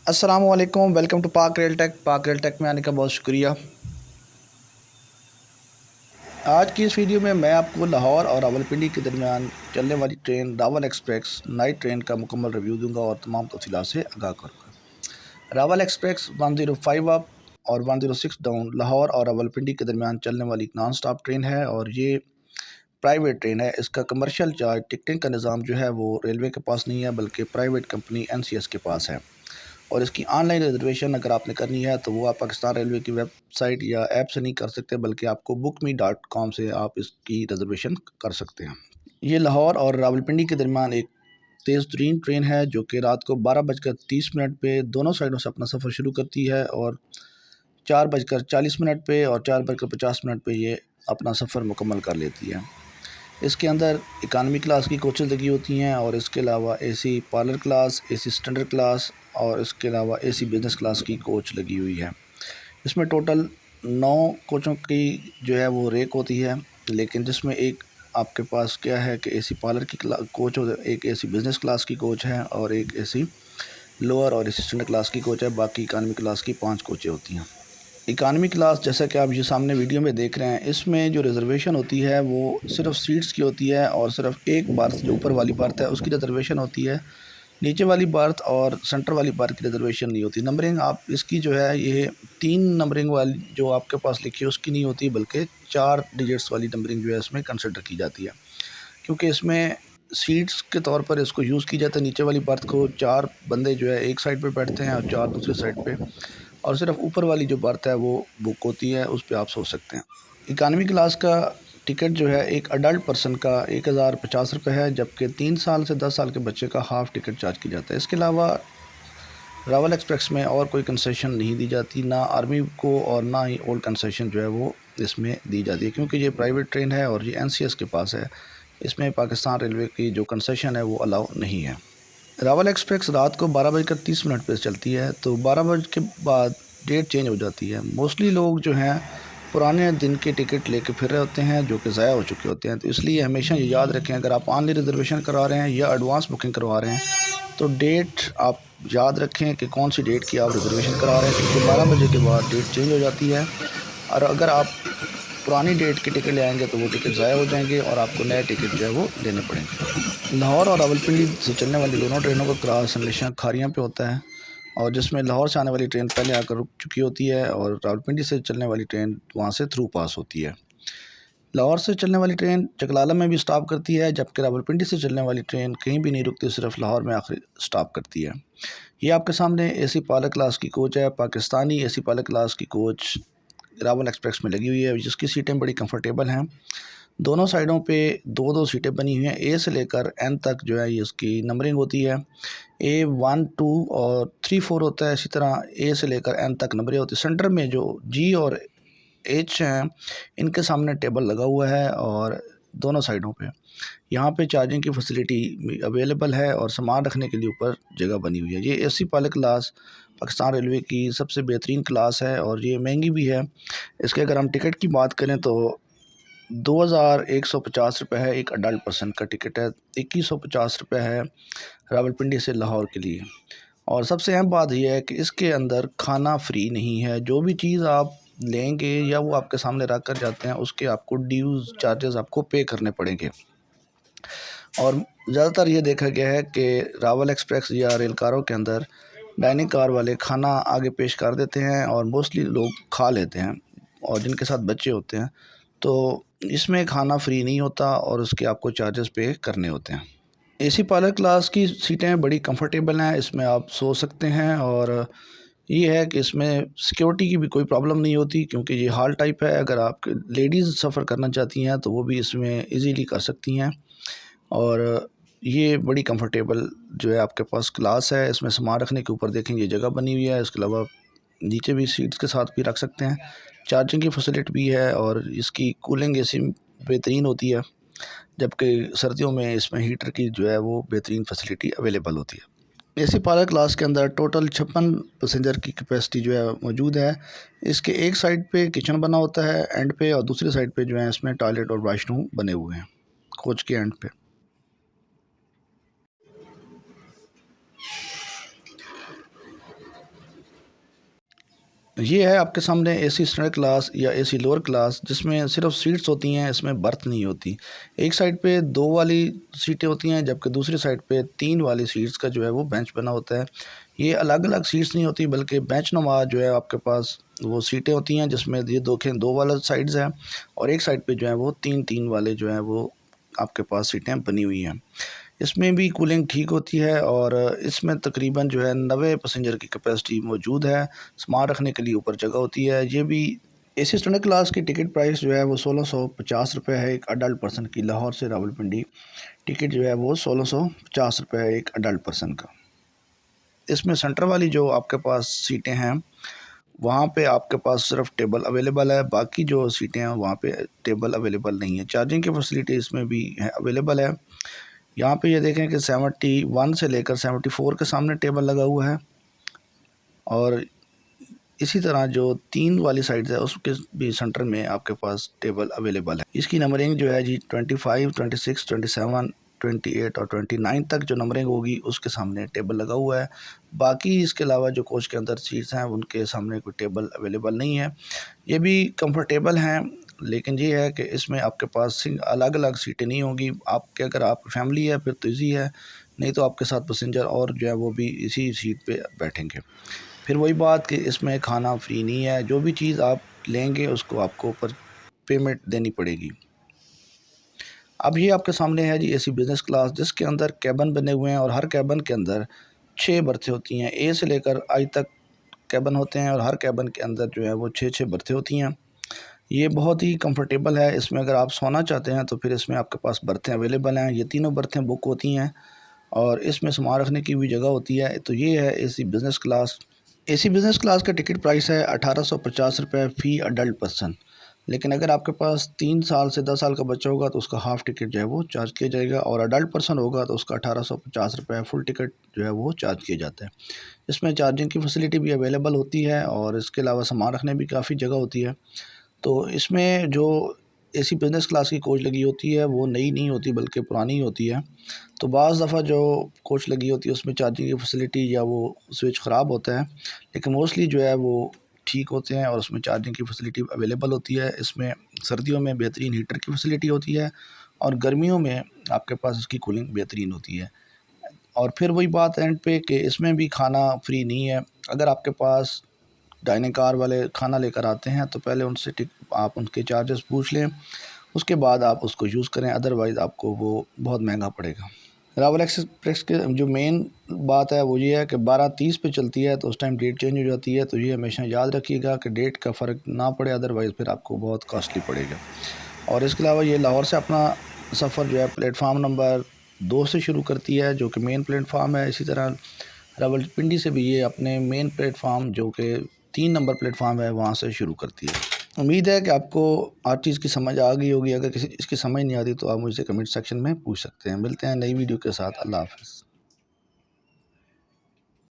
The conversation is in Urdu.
السلام علیکم، ویلکم ٹو پاک ریل ٹیک میں آنے کا بہت شکریہ۔ آج کی اس ویڈیو میں آپ کو لاہور اور راولپنڈی کے درمیان چلنے والی train Rawal express night train کا مکمل ریویو دوں گا اور تمام تفصیلات سے آگاہ کروں گا۔ راول ایکسپریس 105 اپ اور 106 ڈاؤن لاہور اور راولپنڈی کے درمیان چلنے والی نان سٹاپ ٹرین ہے اور یہ پرائیویٹ ٹرین ہے۔ اس کا کمرشل چارج ٹکٹنگ کا نظام جو ہے وہ ریلوے کے پاس نہیں ہے بلکہ پرائیویٹ کمپنی NCS کے پاس ہے، اور اس کی آن لائن ریزرویشن اگر آپ نے کرنی ہے تو وہ آپ پاکستان ریلوے کی ویب سائٹ یا ایپ سے نہیں کر سکتے، بلکہ آپ کو bookme.com سے آپ اس کی ریزرویشن کر سکتے ہیں۔ یہ لاہور اور راولپنڈی کے درمیان ایک تیز ترین ٹرین ہے جو کہ رات کو 12:30 پہ دونوں سائڈوں سے اپنا سفر شروع کرتی ہے، اور 4:40 پہ اور 4:50 پہ یہ اپنا سفر مکمل کر لیتی ہے۔ اس کے اندر اکانومی کلاس کی کوچز لگی ہوتی ہیں، اور اس کے علاوہ AC parlour class, AC standard class اور اس کے علاوہ AC بزنس کلاس کی کوچ لگی ہوئی ہے۔ اس میں ٹوٹل 9 کوچوں کی جو ہے وہ ریک ہوتی ہے، لیکن جس میں ایک آپ کے پاس کیا ہے کہ AC پارلر کی کوچ، ایک AC بزنس کلاس کی کوچ ہے اور ایک AC لوور اور AC اسٹینڈرڈ کلاس کی کوچ ہے۔ باقی اکانومی کلاس کی 5 کوچیں ہوتی ہیں۔ اکانومی کلاس جیسا کہ آپ یہ سامنے ویڈیو میں دیکھ رہے ہیں، اس میں جو ریزرویشن ہوتی ہے وہ صرف سیٹس کی ہوتی ہے، اور صرف ایک برتھ جو اوپر والی برتھ ہے اس کی ریزرویشن ہوتی ہے۔ نیچے والی برتھ اور سینٹر والی برتھ کی ریزرویشن نہیں ہوتی۔ نمبرنگ آپ اس کی جو ہے یہ 3 نمبرنگ والی جو آپ کے پاس لکھی ہے اس کی نہیں ہوتی، بلکہ 4 ڈیجٹس والی نمبرنگ جو ہے اس میں کنسیڈر کی جاتی ہے، کیونکہ اس میں سیٹس کے طور پر اس کو یوز کی جاتا ہے۔ نیچے والی برتھ کو 4 بندے جو ہے ایک سائڈ پہ بیٹھتے ہیں اور 4 دوسرے سائڈ پہ، اور صرف اوپر والی جو برتھ ہے وہ بک ہوتی ہے، اس پہ آپ سو سکتے ہیں۔ اکانومی کلاس کا ٹکٹ جو ہے ایک اڈلٹ پرسن کا 1050 روپے ہے، جبکہ 3 سال سے 10 سال کے بچے کا ہاف ٹکٹ چارج کی جاتا ہے۔ اس کے علاوہ راول ایکسپریس میں اور کوئی کنسیشن نہیں دی جاتی، نہ آرمی کو اور نہ ہی اولڈ کنسیشن جو ہے وہ اس میں دی جاتی ہے، کیونکہ یہ پرائیویٹ ٹرین ہے اور یہ NCS کے پاس ہے۔ اس میں پاکستان ریلوے کی جو کنسیشن ہے وہ الاؤ نہیں ہے۔ راول ایکسپریس رات کو 12:30 پہ چلتی ہے، تو 12 بجے کے بعد ڈیٹ چینج ہو جاتی ہے۔ موسٹلی لوگ جو ہیں پرانے دن کے ٹکٹ لے کے پھر رہے ہوتے ہیں جو کہ ضائع ہو چکے ہوتے ہیں، تو اس لیے ہمیشہ یہ یاد رکھیں اگر آپ آن لائن ریزرویشن کروا رہے ہیں یا ایڈوانس بکنگ کروا رہے ہیں تو ڈیٹ آپ یاد رکھیں کہ کون سی ڈیٹ کی آپ ریزرویشن کروا رہے ہیں، کیونکہ 12 بجے کے بعد ڈیٹ چینج ہو جاتی ہے، اور اگر آپ پرانی ڈیٹ کے ٹکٹ لے آئیں گے تو وہ ٹکٹ ضائع ہو جائیں گے اور آپ کو نئے ٹکٹ جو ہے وہ لینے پڑیں گے۔ لاہور اور راولپنڈی سے چلنے والی دونوں ٹرینوں کا کراس ہمیشہ کھاریاں پہ ہوتا ہے، اور جس میں لاہور سے آنے والی ٹرین پہلے آ کر رک چکی ہوتی ہے اور راولپنڈی سے چلنے والی ٹرین وہاں سے تھرو پاس ہوتی ہے۔ لاہور سے چلنے والی ٹرین چکلالہ میں بھی سٹاپ کرتی ہے، جبکہ راولپنڈی سے چلنے والی ٹرین کہیں بھی نہیں رکتی، صرف لاہور میں آخری سٹاپ کرتی ہے۔ یہ آپ کے سامنے AC پارلر کلاس کی کوچ ہے۔ پاکستانی AC پارلر کلاس کی کوچ راول ایکسپریس میں لگی ہوئی ہے، جس کی سیٹیں بڑی کمفرٹیبل ہیں۔ دونوں سائڈوں پہ 2 سیٹیں بنی ہوئی ہیں، A سے لے کر N تک جو ہے یہ اس کی نمبرنگ ہوتی ہے۔ A1 2 اور 3 4 ہوتا ہے، اسی طرح A سے لے کر N تک نمبریں ہوتی ہیں۔ سینٹر میں جو G اور H ہیں ان کے سامنے ٹیبل لگا ہوا ہے، اور دونوں سائڈوں پہ یہاں پہ چارجنگ کی فیسلٹی اویلیبل ہے، اور سامان رکھنے کے لیے اوپر جگہ بنی ہوئی ہے۔ یہ AC parlour class Pakistan railway کی سب سے بہترین کلاس ہے، اور یہ مہنگی بھی ہے۔ اس کے اگر ہم ٹکٹ کی بات کریں تو 2150 روپے ہے، ایک اڈلٹ پرسن کا ٹکٹ ہے۔ 2150 روپے ہے راولپنڈی سے لاہور کے لیے، اور سب سے اہم بات یہ ہے کہ اس کے اندر کھانا فری نہیں ہے۔ جو بھی چیز آپ لیں گے یا وہ آپ کے سامنے رکھ کر جاتے ہیں اس کے آپ کو ڈیوز چارجز آپ کو پے کرنے پڑیں گے، اور زیادہ تر یہ دیکھا گیا ہے کہ راول ایکسپریس یا ریل کاروں کے اندر ڈائننگ کار والے کھانا آگے پیش کر دیتے ہیں اور موسٹلی لوگ کھا لیتے ہیں، اور جن کے ساتھ بچے ہوتے ہیں تو اس میں کھانا فری نہیں ہوتا اور اس کے آپ کو چارجز پے کرنے ہوتے ہیں۔ AC پارلر کلاس کی سیٹیں بڑی کمفرٹیبل ہیں، اس میں آپ سو سکتے ہیں، اور یہ ہے کہ اس میں سیکیورٹی کی بھی کوئی پرابلم نہیں ہوتی، کیونکہ یہ ہال ٹائپ ہے۔ اگر آپ لیڈیز سفر کرنا چاہتی ہیں تو وہ بھی اس میں ایزیلی کر سکتی ہیں، اور یہ بڑی کمفرٹیبل جو ہے آپ کے پاس کلاس ہے۔ اس میں سامان رکھنے کے اوپر دیکھیں یہ جگہ بنی ہوئی ہے، اس کے علاوہ نیچے بھی سیٹس کے ساتھ بھی رکھ سکتے ہیں۔ چارجنگ کی فیسلٹی بھی ہے، اور اس کی کولنگ AC بہترین ہوتی ہے، جبکہ سردیوں میں اس میں ہیٹر کی جو ہے وہ بہترین فیسلٹی اویلیبل ہوتی ہے۔ AC پارلر کلاس کے اندر ٹوٹل 56 پیسنجر کی کیپیسٹی جو ہے موجود ہے۔ اس کے ایک سائڈ پہ کچن بنا ہوتا ہے اینڈ پہ، اور دوسری سائڈ پہ جو ہے اس میں ٹوائلٹ اور واش روم بنے ہوئے ہیں کوچ کے اینڈ پہ۔ یہ ہے آپ کے سامنے اے سی اسٹینڈرڈ کلاس یا اے سی لوور کلاس، جس میں صرف سیٹس ہوتی ہیں، اس میں برتھ نہیں ہوتی۔ ایک سائڈ پہ 2 والی سیٹیں ہوتی ہیں، جبکہ دوسری سائڈ پہ 3 والی سیٹس کا جو ہے وہ بینچ بنا ہوتا ہے۔ یہ الگ الگ سیٹس نہیں ہوتی، بلکہ بینچ نما جو ہے آپ کے پاس وہ سیٹیں ہوتی ہیں، جس میں یہ دیکھیں 2 والا سائڈز ہیں، اور ایک سائڈ پہ جو ہے وہ 3 والے جو ہیں وہ آپ کے پاس سیٹیں بنی ہوئی ہیں۔ اس میں بھی کولنگ ٹھیک ہوتی ہے، اور اس میں تقریباً جو ہے 90 پیسنجر کی کیپیسٹی موجود ہے۔ سامان رکھنے کے لیے اوپر جگہ ہوتی ہے۔ یہ بھی اے سی اسٹینڈرڈ کلاس کی ٹکٹ پرائس جو ہے وہ 1650 روپے ہے ایک اڈلٹ پرسن کی۔ لاہور سے راولپنڈی ٹکٹ جو ہے وہ 1650 روپے ہے ایک اڈلٹ پرسن کا۔ اس میں سینٹر والی جو آپ کے پاس سیٹیں ہیں، وہاں پہ آپ کے پاس صرف ٹیبل اویلیبل ہے، باقی جو سیٹیں ہیں وہاں پہ ٹیبل اویلیبل نہیں ہے۔ چارجنگ کی فیسلٹی اس میں بھی ہے اویلیبل ہے۔ یہاں پہ یہ دیکھیں کہ 71 سے لے کر 74 کے سامنے ٹیبل لگا ہوا ہے، اور اسی طرح جو 3 والی سائڈز ہے اس کے بھی سینٹر میں آپ کے پاس ٹیبل اویلیبل ہے۔ اس کی نمبرنگ جو ہے جی 25، 26، 27، 28 اور 29 تک جو نمبرنگ ہوگی اس کے سامنے ٹیبل لگا ہوا ہے۔ باقی اس کے علاوہ جو کوچ کے اندر سیٹس ہیں ان کے سامنے کوئی ٹیبل اویلیبل نہیں ہے۔ یہ بھی کمفرٹیبل ہیں، لیکن یہ ہے کہ اس میں آپ کے پاس الگ الگ سیٹیں نہیں ہوں گی۔ آپ کے اگر آپ فیملی ہے پھر تو ایزی ہے، نہیں تو آپ کے ساتھ پیسنجر اور جو ہے وہ بھی اسی سیٹ پہ بیٹھیں گے۔ پھر وہی بات کہ اس میں کھانا فری نہیں ہے، جو بھی چیز آپ لیں گے اس کو آپ کو اوپر پیمنٹ دینی پڑے گی۔ اب یہ آپ کے سامنے ہے جی اے سی بزنس کلاس، جس کے اندر کیبن بنے ہوئے ہیں، اور ہر کیبن کے اندر 6 برتھیں ہوتی ہیں۔ اے سے لے کر آئی تک کیبن ہوتے ہیں، اور ہر کیبن کے اندر جو ہے وہ 6 برتھیں ہوتی ہیں۔ یہ بہت ہی کمفرٹیبل ہے۔ اس میں اگر آپ سونا چاہتے ہیں تو پھر اس میں آپ کے پاس برتھیں اویلیبل ہیں۔ یہ تینوں برتھیں بک ہوتی ہیں، اور اس میں سامان رکھنے کی بھی جگہ ہوتی ہے۔ تو یہ ہے اے سی بزنس کلاس۔ اے سی بزنس کلاس کا ٹکٹ پرائس ہے 1850 روپے فی اڈلٹ پرسن، لیکن اگر آپ کے پاس 3 سال سے 10 سال کا بچہ ہوگا تو اس کا ہاف ٹکٹ جو ہے وہ چارج کیا جائے گا، اور اڈلٹ پرسن ہوگا تو اس کا 1850 روپے فل ٹکٹ جو ہے وہ چارج کیا جاتا ہے۔ اس میں چارجنگ کی فیسلٹی بھی اویلیبل ہوتی ہے، اور اس کے علاوہ سامان رکھنے بھی کافی جگہ ہوتی ہے۔ تو اس میں جو اے سی بزنس کلاس کی کوچ لگی ہوتی ہے وہ نئی نہیں ہوتی بلکہ پرانی ہوتی ہے۔ تو بعض دفعہ جو کوچ لگی ہوتی ہے اس میں چارجنگ کی فیسلٹی یا وہ سوئچ خراب ہوتا ہے، لیکن موسٹلی جو ہے وہ ٹھیک ہوتے ہیں، اور اس میں چارجنگ کی فیسلٹی اویلیبل ہوتی ہے۔ اس میں سردیوں میں بہترین ہیٹر کی فیسلٹی ہوتی ہے، اور گرمیوں میں آپ کے پاس اس کی کولنگ بہترین ہوتی ہے۔ اور پھر وہی بات اینڈ پہ کہ اس میں بھی کھانا فری نہیں ہے۔ اگر آپ کے پاس ڈائننگ کار والے کھانا لے کر آتے ہیں تو پہلے ان سے آپ ان کے چارجز پوچھ لیں، اس کے بعد آپ اس کو یوز کریں، ادروائز آپ کو وہ بہت مہنگا پڑے گا۔ راول ایکسپریس کے جو مین بات ہے وہ یہ ہے کہ 12:30 پہ چلتی ہے، تو اس ٹائم ڈیٹ چینج ہو جاتی ہے۔ تو یہ ہمیشہ یاد رکھیے گا کہ ڈیٹ کا فرق نہ پڑے، ادروائز پھر آپ کو بہت کاسٹلی پڑے گا۔ اور اس کے علاوہ یہ لاہور سے اپنا سفر جو ہے پلیٹ فارم نمبر 2 سے شروع کرتی ہے، جو کہ مین پلیٹ فارم ہے۔ اسی طرح راولپنڈی سے بھی یہ اپنے مین پلیٹ فارم جو کہ 3 نمبر پلیٹ فارم ہے وہاں سے شروع کرتی ہے۔ امید ہے کہ آپ کو ہر چیز کی سمجھ آ گئی ہوگی۔ اگر کسی چیز کی سمجھ نہیں آتی تو آپ مجھ سے کمنٹ سیکشن میں پوچھ سکتے ہیں۔ ملتے ہیں نئی ویڈیو کے ساتھ۔ اللہ حافظ۔